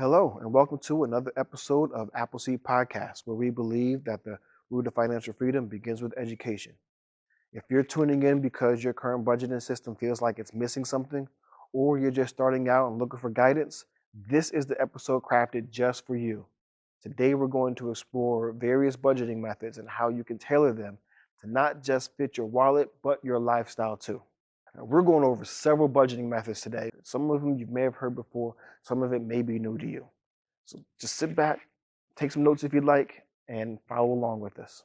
Hello, and welcome to another episode of Appleseed Podcast, where we believe that the root of financial freedom begins with education. If you're tuning in because your current budgeting system feels like it's missing something, or you're just starting out and looking for guidance, this is the episode crafted just for you. Today, we're going to explore various budgeting methods and how you can tailor them to not just fit your wallet, but your lifestyle too. Now, we're going over several budgeting methods today. Some of them you may have heard before, some of it may be new to you. So just sit back, take some notes if you'd like, and follow along with us.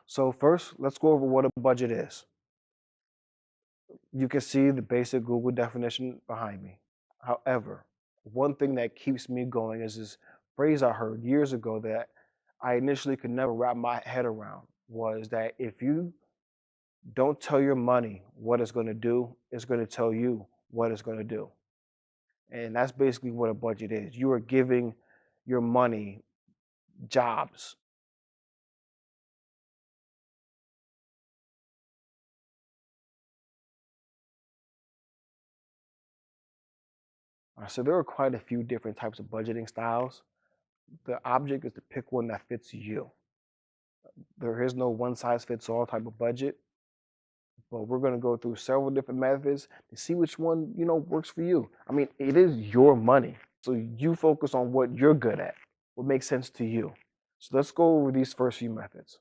So first, let's go over what a budget is. You can see the basic Google definition behind me. However, one thing that keeps me going is this phrase I heard years ago that I initially could never wrap my head around was that if you don't tell your money what it's going to do, it's going to tell you what it's going to do. And that's basically what a budget is. You are giving your money jobs. So there are quite a few different types of budgeting styles. The object is to pick one that fits you. There is no one size fits all type of budget, but we're going to go through several different methods to see which one, works for you. I mean, it is your money. So you focus on what you're good at, what makes sense to you. So let's go over these first few methods.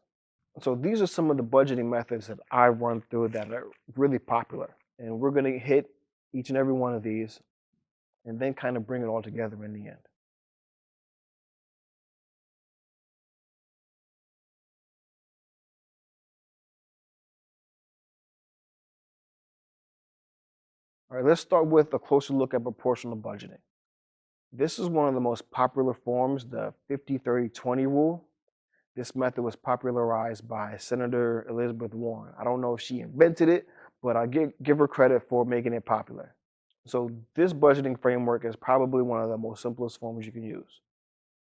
So these are some of the budgeting methods that I run through that are really popular. And we're going to hit each and every one of these and then kind of bring it all together in the end. All right, let's start with a closer look at proportional budgeting. This is one of the most popular forms, the 50-30-20 rule. This method was popularized by Senator Elizabeth Warren. I don't know if she invented it, but I give her credit for making it popular. So this budgeting framework is probably one of the most simplest forms you can use.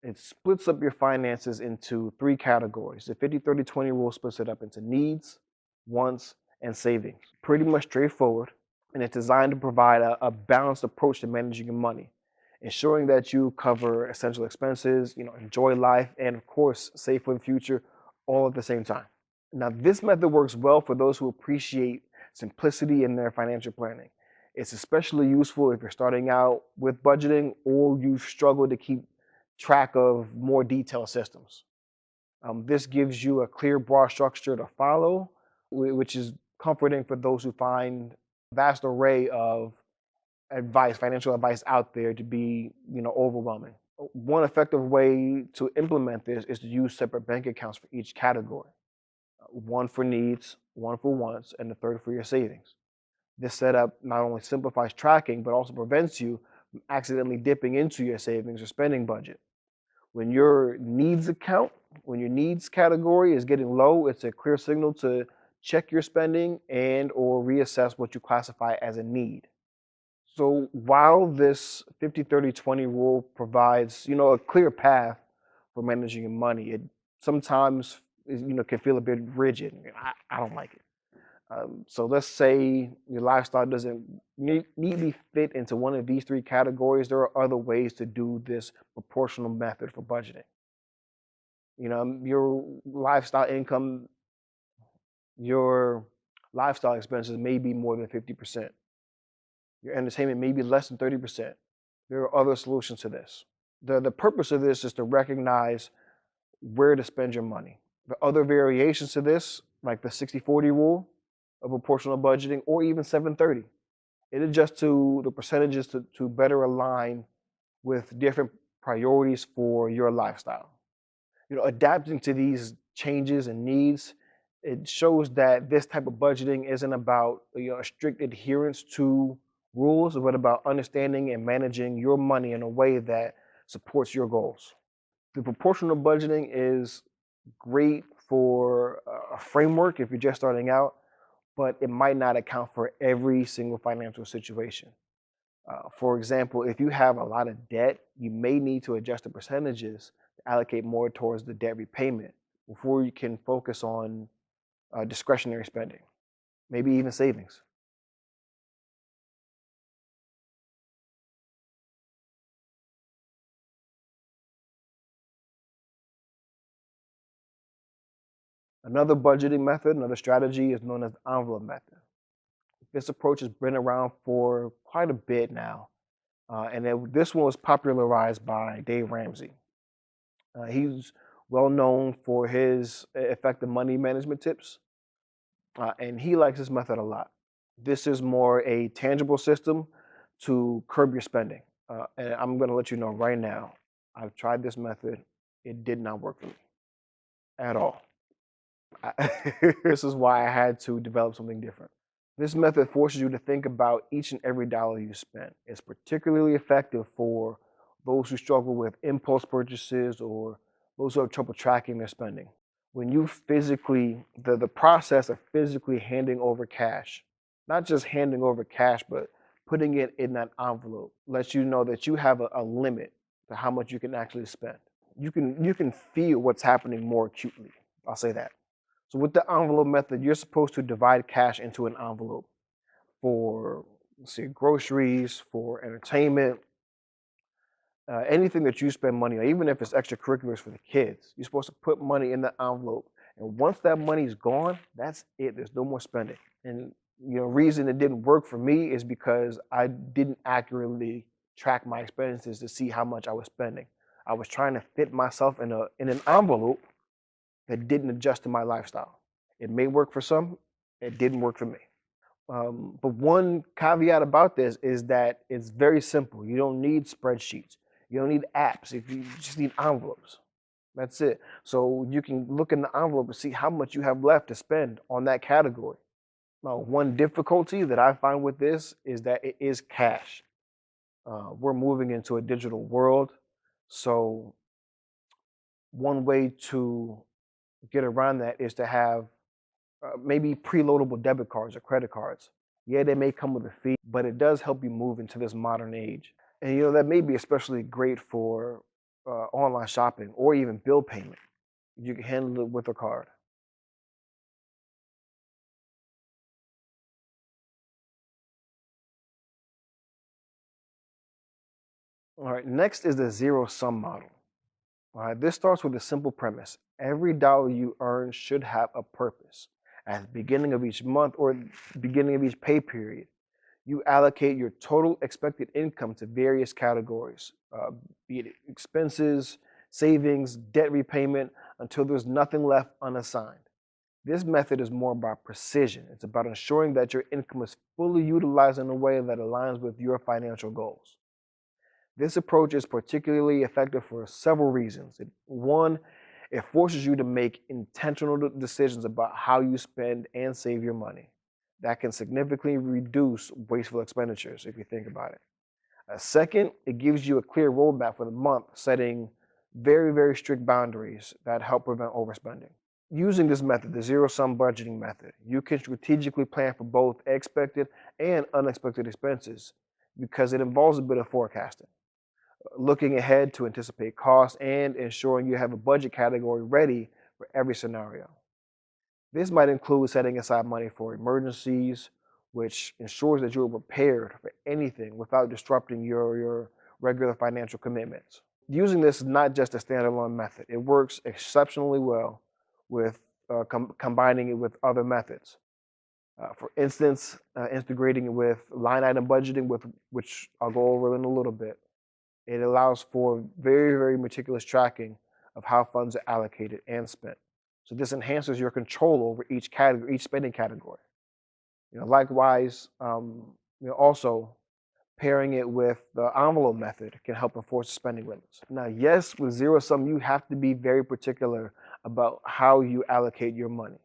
It splits up your finances into three categories. The 50-30-20 rule splits it up into needs, wants, and savings. Pretty much straightforward, and it's designed to provide a balanced approach to managing your money, ensuring that you cover essential expenses, enjoy life, and of course, save for the future all at the same time. Now, this method works well for those who appreciate simplicity in their financial planning. It's especially useful if you're starting out with budgeting or you've struggled to keep track of more detailed systems. This gives you a clear, broad structure to follow, which is comforting for those who find a vast array of financial advice out there to be, overwhelming. One effective way to implement this is to use separate bank accounts for each category. One for needs, one for wants, and the third for your savings. This setup not only simplifies tracking, but also prevents you from accidentally dipping into your savings or spending budget. When your needs category is getting low, it's a clear signal to check your spending and or reassess what you classify as a need. So while this 50-30-20 rule provides, a clear path for managing your money, it sometimes, can feel a bit rigid. I don't like it. So let's say your lifestyle doesn't neatly fit into one of these three categories. There are other ways to do this proportional method for budgeting. Your lifestyle income, your lifestyle expenses may be more than 50%. Your entertainment may be less than 30%. There are other solutions to this. The purpose of this is to recognize where to spend your money. The other variations to this, like the 60-40 rule of proportional budgeting, or even 7-30, it adjusts to the percentages to better align with different priorities for your lifestyle. Adapting to these changes and needs, it shows that this type of budgeting isn't about a strict adherence to rules, but about understanding and managing your money in a way that supports your goals. The proportional budgeting is great for a framework if you're just starting out, but it might not account for every single financial situation. For example, if you have a lot of debt, you may need to adjust the percentages to allocate more towards the debt repayment before you can focus on discretionary spending, maybe even savings. Another budgeting method, another strategy is known as the envelope method. This approach has been around for quite a bit now, this one was popularized by Dave Ramsey. He's well known for his effective money management tips, and he likes this method a lot. This is more a tangible system to curb your spending. And I'm going to let you know right now, I've tried this method. It did not work for me at all. This is why I had to develop something different. This method forces you to think about each and every dollar you spend. It's particularly effective for those who struggle with impulse purchases or those who have trouble tracking their spending. When you physically, the process of physically handing over cash, not just handing over cash, but putting it in that envelope, lets you know that you have a limit to how much you can actually spend. You can feel what's happening more acutely. I'll say that. So with the envelope method, you're supposed to divide cash into an envelope for, let's say, groceries, for entertainment, anything that you spend money on, even if it's extracurriculars for the kids. You're supposed to put money in the envelope, and once that money's gone, that's it. There's no more spending. And reason it didn't work for me is because I didn't accurately track my expenses to see how much I was spending. I was trying to fit myself in an envelope that didn't adjust to my lifestyle. It may work for some, it didn't work for me. But one caveat about this is that it's very simple. You don't need spreadsheets. You don't need apps. If you just need envelopes, that's it. So you can look in the envelope and see how much you have left to spend on that category. Now, one difficulty that I find with this is that it is cash. We're moving into a digital world, so one way to get around that is to have maybe preloadable debit cards or credit cards. Yeah, they may come with a fee, but it does help you move into this modern age. And that may be especially great for online shopping or even bill payment. You can handle it with a card. All right, next is the zero sum model. All right, this starts with a simple premise. Every dollar you earn should have a purpose. At the beginning of each month or beginning of each pay period, you allocate your total expected income to various categories, be it expenses, savings, debt repayment, until there's nothing left unassigned. This method is more about precision. It's about ensuring that your income is fully utilized in a way that aligns with your financial goals. This approach is particularly effective for several reasons. One, it forces you to make intentional decisions about how you spend and save your money. That can significantly reduce wasteful expenditures if you think about it. Second, it gives you a clear roadmap for the month, setting very, very strict boundaries that help prevent overspending. Using this method, the zero sum budgeting method, you can strategically plan for both expected and unexpected expenses because it involves a bit of forecasting, looking ahead to anticipate costs, and ensuring you have a budget category ready for every scenario. This might include setting aside money for emergencies, which ensures that you're prepared for anything without disrupting your regular financial commitments. Using this is not just a standalone method. It works exceptionally well with combining it with other methods. For instance, integrating it with line item budgeting, which I'll go over in a little bit. It allows for very, very meticulous tracking of how funds are allocated and spent. So this enhances your control over each category, each spending category. Likewise, also pairing it with the envelope method can help enforce spending limits. Now, yes, with zero sum, you have to be very particular about how you allocate your money.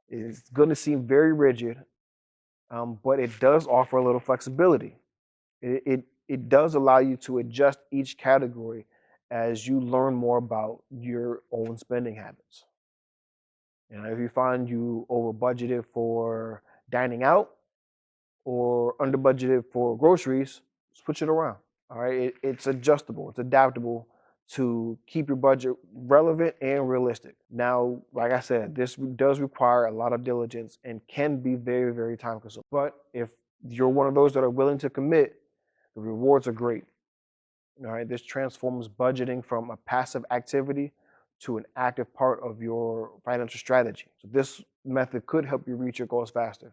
It's going to seem very rigid, but it does offer a little flexibility. It does allow you to adjust each category as you learn more about your own spending habits. If you find you over budgeted for dining out or under budgeted for groceries, switch it around. All right, it's adjustable, it's adaptable to keep your budget relevant and realistic. Now, like I said, this does require a lot of diligence and can be very, very time consuming. But if you're one of those that are willing to commit, the rewards are great. All right, this transforms budgeting from a passive activity to an active part of your financial strategy. So this method could help you reach your goals faster.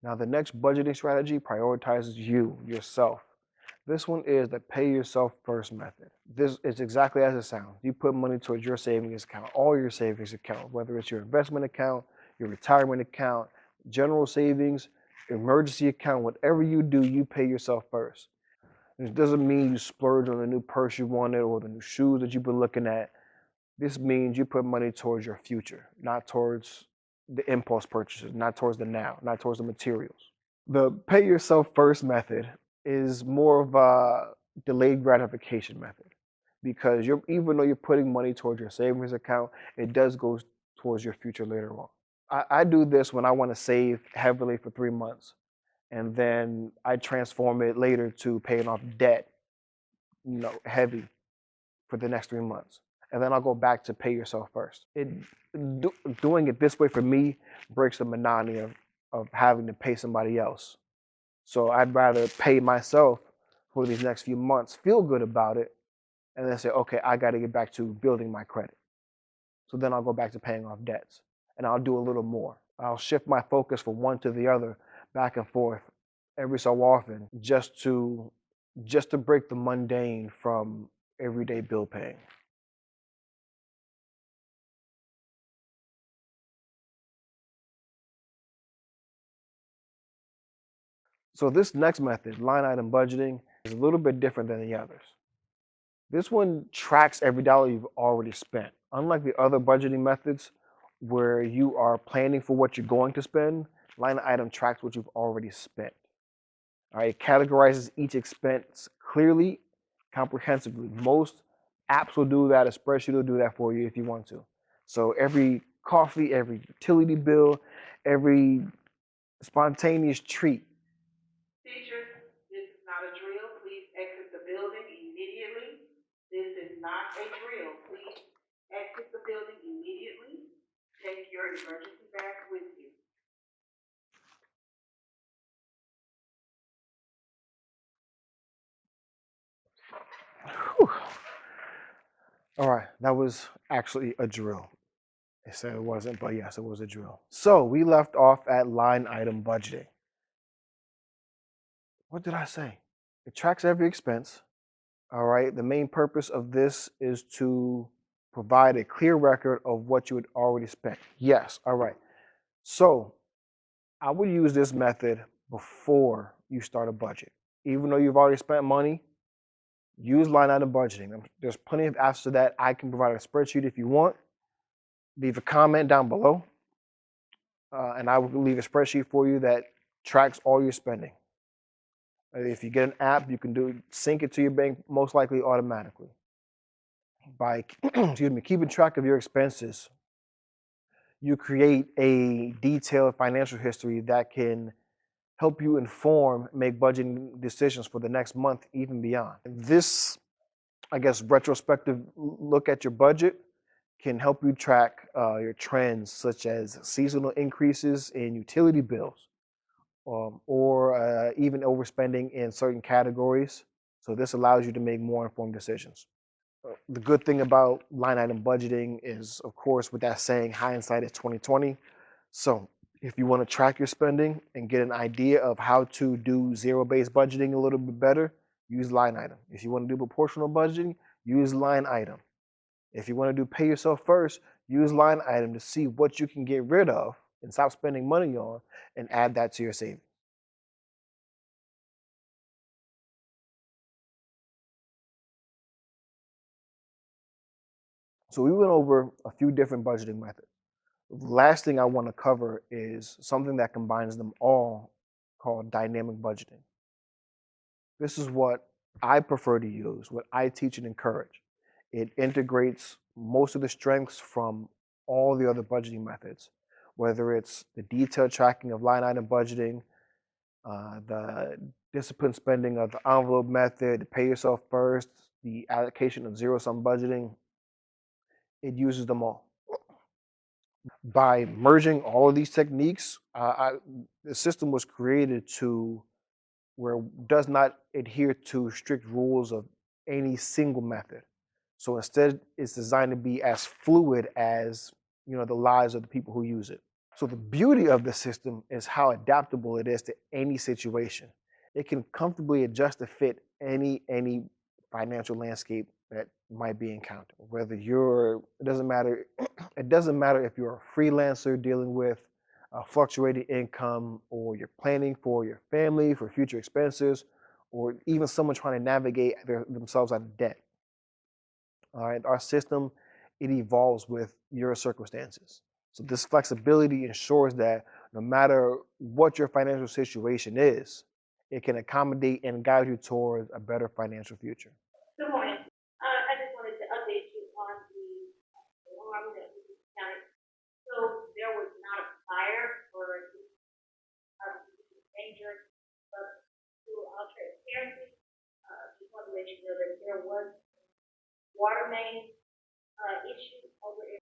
Now, the next budgeting strategy prioritizes you, yourself. This one is the pay yourself first method. This is exactly as it sounds. You put money towards your savings account, all your savings account, whether it's your investment account, your retirement account, general savings, emergency account, whatever you do, you pay yourself first. And it doesn't mean you splurge on the new purse you wanted or the new shoes that you've been looking at. This means you put money towards your future, not towards the impulse purchases, not towards the now, not towards the materials. The pay yourself first method is more of a delayed gratification method because even though you're putting money towards your savings account, it does go towards your future later on. I do this when I want to save heavily for 3 months, and then I transform it later to paying off debt, heavy for the next 3 months. And then I'll go back to pay yourself first. Doing it this way for me breaks the monotony of having to pay somebody else. So I'd rather pay myself for these next few months, feel good about it, and then say, okay, I got to get back to building my credit. So then I'll go back to paying off debts, and I'll do a little more. I'll shift my focus from one to the other, back and forth, every so often, just to break the mundane from everyday bill paying. So this next method, line item budgeting, is a little bit different than the others. This one tracks every dollar you've already spent. Unlike the other budgeting methods where you are planning for what you're going to spend, line item tracks what you've already spent. All right, it categorizes each expense clearly, comprehensively. Most apps will do that, a spreadsheet will do that for you if you want to. So every coffee, every utility bill, every spontaneous treat. Teachers, this is not a drill. Please exit the building immediately. This is not a drill. Please exit the building immediately. Take your emergency bag with you. Whew. All right, that was actually a drill. They said it wasn't, but yes, it was a drill. So we left off at line item budgeting. What did I say? It tracks every expense. All right, the main purpose of this is to provide a clear record of what you had already spent. Yes, all right. So I would use this method before you start a budget. Even though you've already spent money, use line item budgeting. There's plenty of apps for that. I can provide a spreadsheet if you want. Leave a comment down below, and I will leave a spreadsheet for you that tracks all your spending. If you get an app, you can sync it to your bank most likely automatically. By keeping track of your expenses, you create a detailed financial history that can help you make budgeting decisions for the next month, even beyond. This, I guess, retrospective look at your budget can help you track your trends, such as seasonal increases in utility bills, or even overspending in certain categories. So this allows you to make more informed decisions. The good thing about line item budgeting is, of course, with that saying, hindsight is 2020. So if you want to track your spending and get an idea of how to do zero-based budgeting a little bit better, use line item. If you want to do proportional budgeting, use line item. If you want to do pay yourself first, use line item to see what you can get rid of and stop spending money on and add that to your savings. So we went over a few different budgeting methods. The last thing I want to cover is something that combines them all, called dynamic budgeting. This is what I prefer to use, what I teach and encourage. It integrates most of the strengths from all the other budgeting methods, whether it's the detailed tracking of line item budgeting, the disciplined spending of the envelope method, the pay yourself first, the allocation of zero sum budgeting, it uses them all. By merging all of these techniques, the system was created to where it does not adhere to strict rules of any single method. So instead, it's designed to be as fluid as the lives of the people who use it. So the beauty of the system is how adaptable it is to any situation. It can comfortably adjust to fit any financial landscape that might be encountered. Whether it doesn't matter. It doesn't matter if you're a freelancer dealing with a fluctuating income, or you're planning for your family, for future expenses, or even someone trying to navigate themselves out of debt. All right, our system, it evolves with your circumstances. So this flexibility ensures that no matter what your financial situation is, it can accommodate and guide you towards a better financial future. Good morning. I just wanted to update you on the alarm that we counted. So there was not a fire or danger, but through all transparency, just want to let you know that there was water main issue over in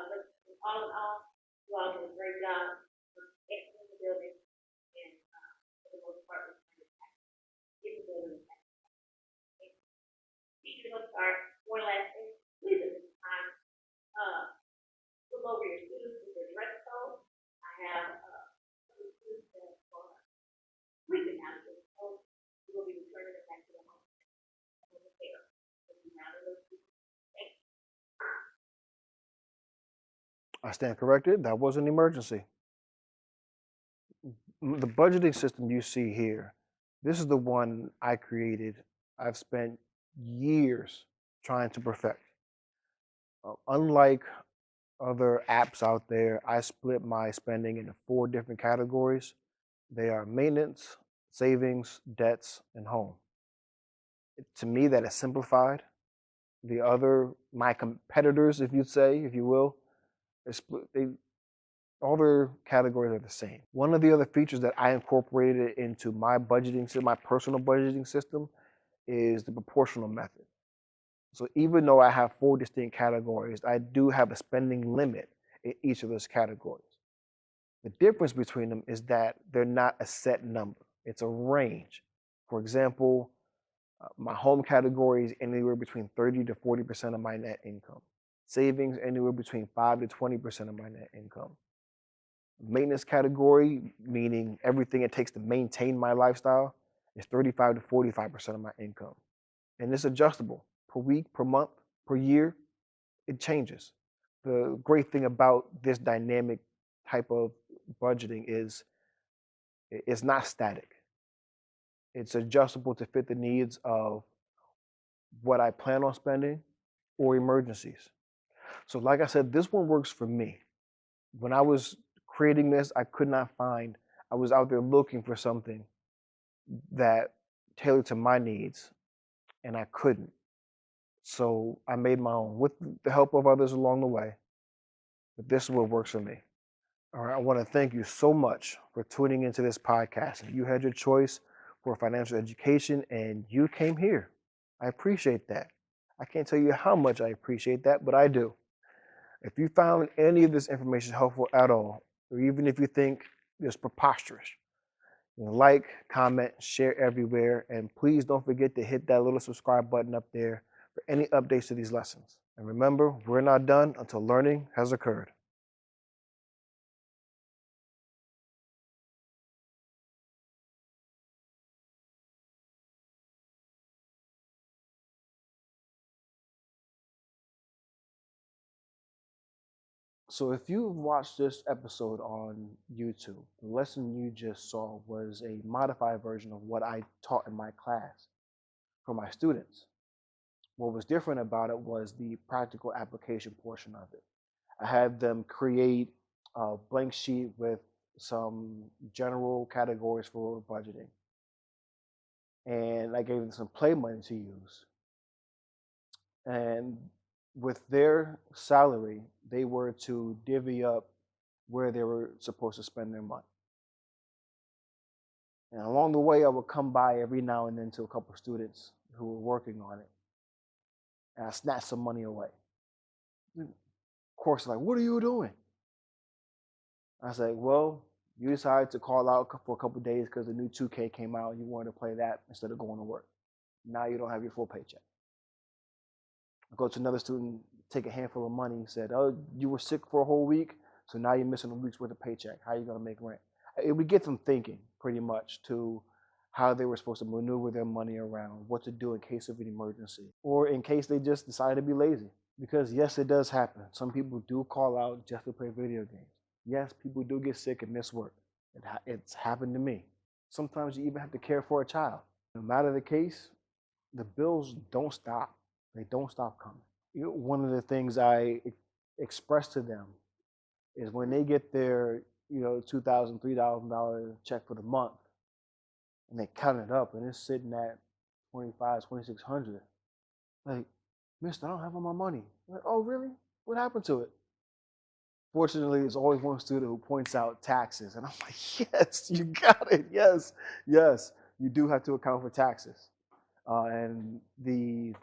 but all in all, you all did a great job, excellent the building, and for the most part, was getting the building back. Teachers will start one last thing. Please at this time, look over your students with their dress code. I have some students that are sleeping out of this code. We will be returning it back to the home. Care. I stand corrected. That was an emergency. The budgeting system you see here, this is the one I created. I've spent years trying to perfect. Unlike other apps out there, I split my spending into 4 different categories. They are maintenance, savings, debts, and home. To me, that is simplified. My competitors, if you'd say, if you will, all their categories are the same. One of the other features that I incorporated into my budgeting system, my personal budgeting system, is the proportional method. So even though I have 4 distinct categories, I do have a spending limit in each of those categories. The difference between them is that they're not a set number. It's a range. For example, my home category is anywhere between 30 to 40% of my net income. Savings anywhere between 5 to 20% of my net income. Maintenance category, meaning everything it takes to maintain my lifestyle, is 35 to 45% of my income. And it's adjustable per week, per month, per year. It changes. The great thing about this dynamic type of budgeting is it's not static. It's adjustable to fit the needs of what I plan on spending or emergencies. So, like I said, this one works for me. When I was creating this, I could not find, I was out there looking for something that tailored to my needs, and I couldn't. So I made my own with the help of others along the way. But this is what works for me. All right, I want to thank you so much for tuning into this podcast. You had your choice for financial education and you came here. I appreciate that. I can't tell you how much I appreciate that, but I do. If you found any of this information helpful at all, or even if you think it's preposterous, like, comment, share everywhere, and please don't forget to hit that little subscribe button up there for any updates to these lessons. And remember, we're not done until learning has occurred. So if you watched this episode on YouTube, the lesson you just saw was a modified version of what I taught in my class for my students. What was different about it was the practical application portion of it. I had them create a blank sheet with some general categories for budgeting. And I gave them some play money to use. And with their salary, they were to divvy up where they were supposed to spend their money. And along the way, I would come by every now and then to a couple of students who were working on it, and I snatched some money away. Of course, like, what are you doing? I was like, well, you decided to call out for a couple of days because the new 2K came out and you wanted to play that instead of going to work. Now you don't have your full paycheck. I go to another student, take a handful of money, said, oh, you were sick for a whole week, so now you're missing a week's worth of paycheck. How are you going to make rent? It would get them thinking pretty much to how they were supposed to maneuver their money around, what to do in case of an emergency, or in case they just decided to be lazy. Because yes, it does happen. Some people do call out just to play video games. Yes, people do get sick and miss work. It's happened to me. Sometimes you even have to care for a child. No matter the case, the bills don't stop. They don't stop coming. One of the things I express to them is when they get their, $2,000, $3,000 check for the month, and they count it up, and it's sitting at 25, 2,600. Like, Mister, I don't have all my money. Like, oh, really? What happened to it? Fortunately, there's always one student who points out taxes, and I'm like, yes, you got it. Yes, yes, you do have to account for taxes, and the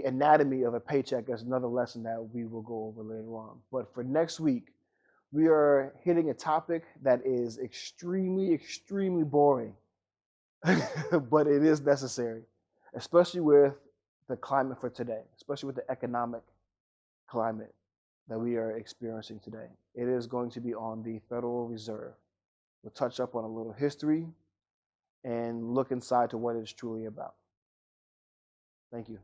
anatomy of a paycheck is another lesson that we will go over later on. But for next week, we are hitting a topic that is extremely, extremely boring, but it is necessary, especially with the climate for today, especially with the economic climate that we are experiencing today. It is going to be on the Federal Reserve. We'll touch up on a little history and look inside to what it is truly about. Thank you.